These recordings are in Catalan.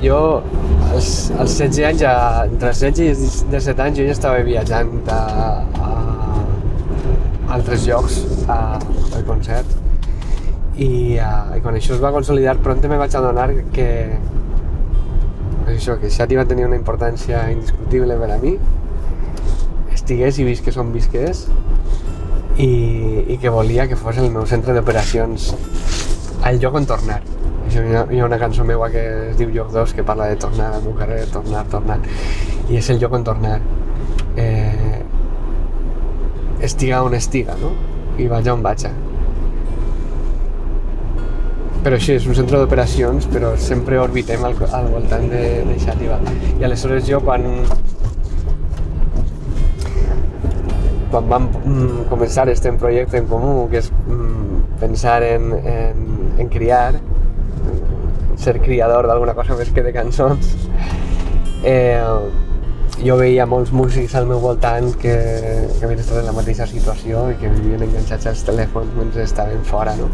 jo als 16 anys, entre els 16 i els 17 anys, jo ja estava viatjant a altres llocs al concert. I quan això es va consolidar, prompte me vaig adonar que Xàtiva va tenir una importància indiscutible per a mi, estigués i visqués on visqués, i que volia que fos el meu centre d'operacions, el lloc on tornar. Hi ha una cançó meua que es diu Lloc 2, que parla de tornar al meu carrer, tornar, i és el lloc on tornar. Estiga on estiga, no? I vaig on vaig. Però així, és un centre d'operacions, però sempre orbitem al voltant de Xàtiva. I aleshores jo, quan vam començar este projecte en comú, que és pensar en criar, ser criador d'alguna cosa més que de cançons, jo veia molts músics al meu voltant que havien estat en la mateixa situació i que vivien enganxats als telèfons mentre estaven fora, no?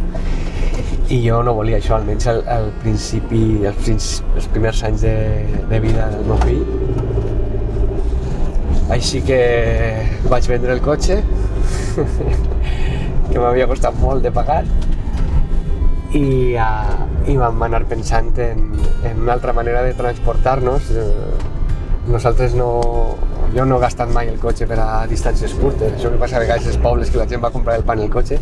I jo no volia això, almenys al principi, els primers anys de vida del meu fill. Així que vaig vendre el cotxe, que m'havia costat molt de pagar, i vam anar pensant en una altra manera de transportar-nos. Nosaltres jo no he gastat mai el cotxe per a distàncies curtes, això que passa a vegades als pobles, que la gent va comprar el pa en el cotxe.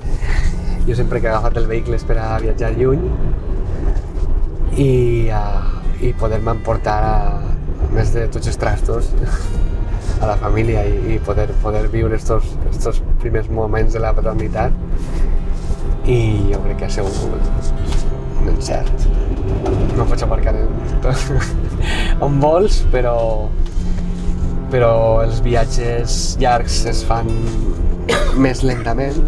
Jo sempre que he agafat el vehicle és per a viatjar lluny i poder-me emportar a més de tots els trastos a la família i poder viure estos primers moments de la paternitat, i jo crec que ha sigut un encert. No pots aparcar on vols, però els viatges llargs es fan més lentament,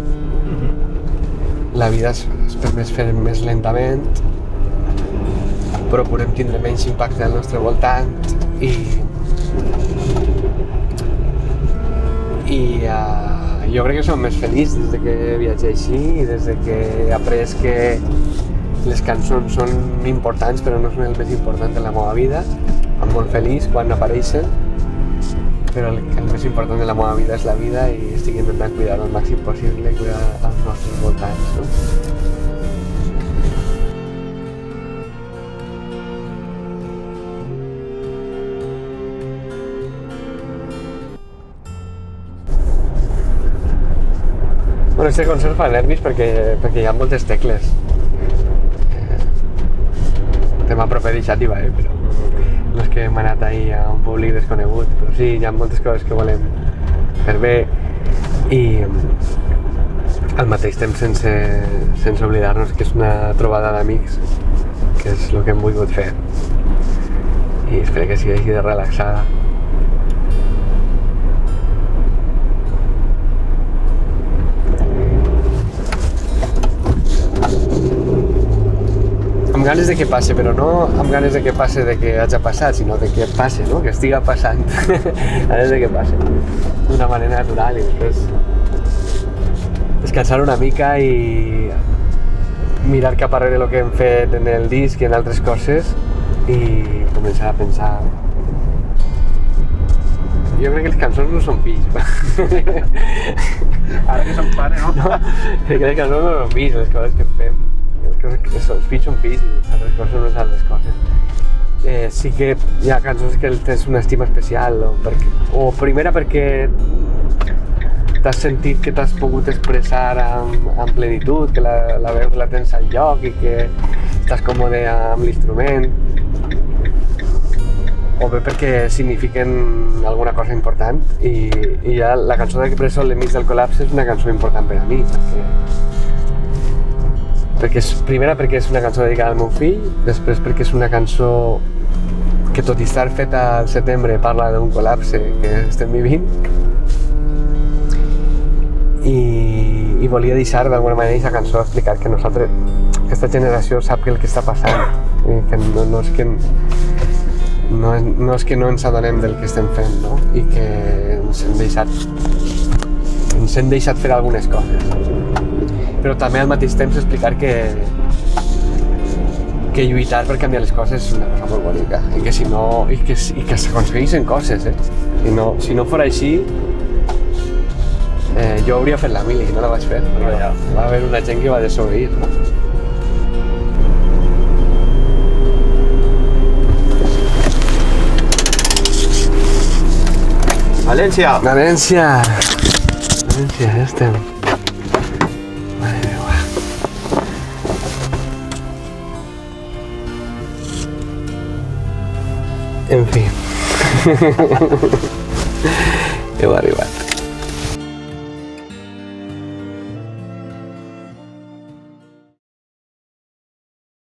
la vida es permet fer més lentament, procurem tindre menys impacte al nostre voltant i jo crec que som més feliços des de que viatge així i des de que he après que les cançons són importants però no són el més important de la meva vida. Em molt feliç quan apareixen, però el més important de la meva vida és la vida i estic intentant cuidar el màxim possible, cuidar els nostres voltants, no? Bueno, este concert fa nervis perquè hi ha moltes tecles. Tema proper de Xàtiva, però no és que hem anat ahir a un públic desconegut, però sí, hi ha moltes coses que volem fer bé i al mateix temps sense oblidar-nos que és una trobada d'amics, que és el que hem volgut fer, i espero que sigui així de relaxada. Amb ganes de que passe, però no amb ganes de que passe de que hagi passat, sinó de que passe, no? Que estiga passant. Ganes de que passe d'una manera natural i després descansar una mica i mirar cap arrere el que hem fet en el disc i en altres coses i començar a pensar. Jo crec que les cançons no són fills. Ara que som pare, no? No, crec que les cançons no són fills, les coses que fem. Els fills són fills i les altres coses són les altres coses. Sí que hi ha cançons que tens una estima especial, o primera perquè t'has sentit que t'has pogut expressar amb plenitud, que la veu la tens al lloc i que estàs còmode amb l'instrument, o bé perquè signifiquen alguna cosa important i ja la cançó de Bressol enmig del col·lapse és una cançó important per a mi, primera perquè és una cançó dedicada al meu fill, després perquè és una cançó que tot i estar feta al setembre parla d'un col·lapse que estem vivint i volia deixar d'alguna manera aquesta cançó explicar que nosaltres, aquesta generació sap que el que està passant i que no és que no ens adonem del que estem fent, no? I que ens hem deixat fer algunes coses, però també al mateix temps explicar que que lluitar per canviar les coses és una cosa molt bonica i que si no, i que s'aconsegueixen coses, si no fos així jo hauria fet la mili i no la vaig fer perquè va haver una gent que va desobeir, no? València! València, ja estem. Mare meva. En fi. Heu arribat.